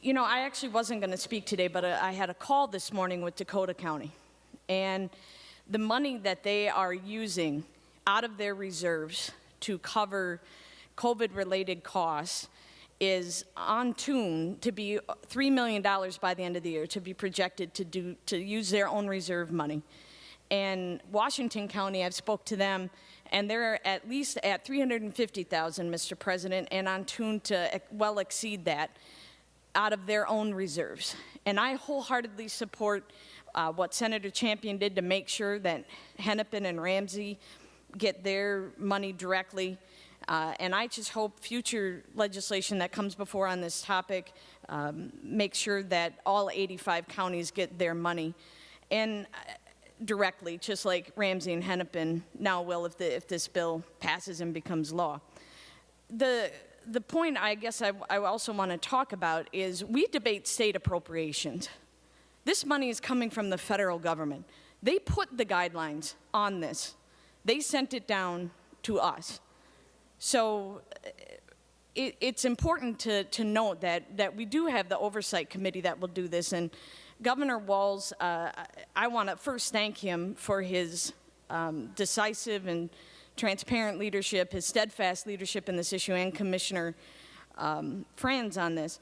You know, I actually wasn't going to speak today, but I had a call this morning with Dakota County. And the money that they are using out of their reserves to cover COVID-related costs is on tune to be $3 million by the end of the year, to be projected to use their own reserve money. And Washington County, I've spoke to them, and they're at least at $350,000, Mr. President, and on tune to well exceed that out of their own reserves. And I wholeheartedly support what Senator Champion did to make sure that Hennepin and Ramsey get their money directly. And I just hope future legislation that comes before on this topic makes sure that all 85 counties get their money. And directly, just like Ramsey and Hennepin now will if this bill passes and becomes law. The point I guess I also want to talk about is we debate state appropriations. This money is coming from the federal government. They put the guidelines on this. They sent it down to us. So it's important to note that we do have the oversight committee that will do this. And Governor Walz, I want to first thank him for his decisive and transparent leadership, his steadfast leadership in this issue, and Commissioner Franz on this.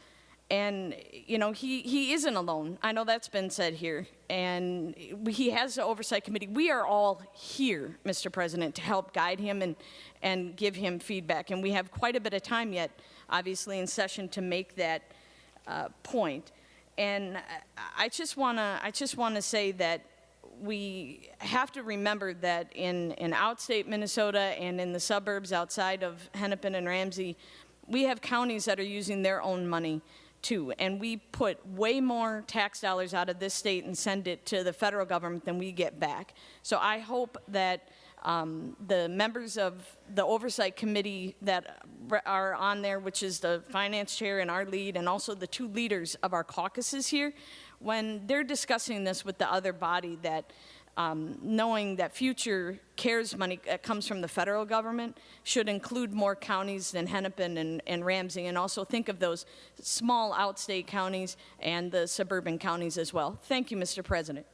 And, you know, he isn't alone. I know that's been said here. And he has the oversight committee. We are all here, Mr. President, to help guide him and give him feedback. And we have quite a bit of time yet, obviously, in session to make that point. And I just want to say that we have to remember that in outstate Minnesota and in the suburbs outside of Hennepin and Ramsey, we have counties that are using their own money too. And we put way more tax dollars out of this state and send it to the federal government than we get back. So I hope that the members of the oversight committee that are on there, which is the finance chair and our lead, and also the two leaders of our caucuses here, when they're discussing this with the other body, that knowing that future CARES money that comes from the federal government should include more counties than Hennepin and Ramsey, and also think of those small outstate counties and the suburban counties as well. Thank you, Mr. President.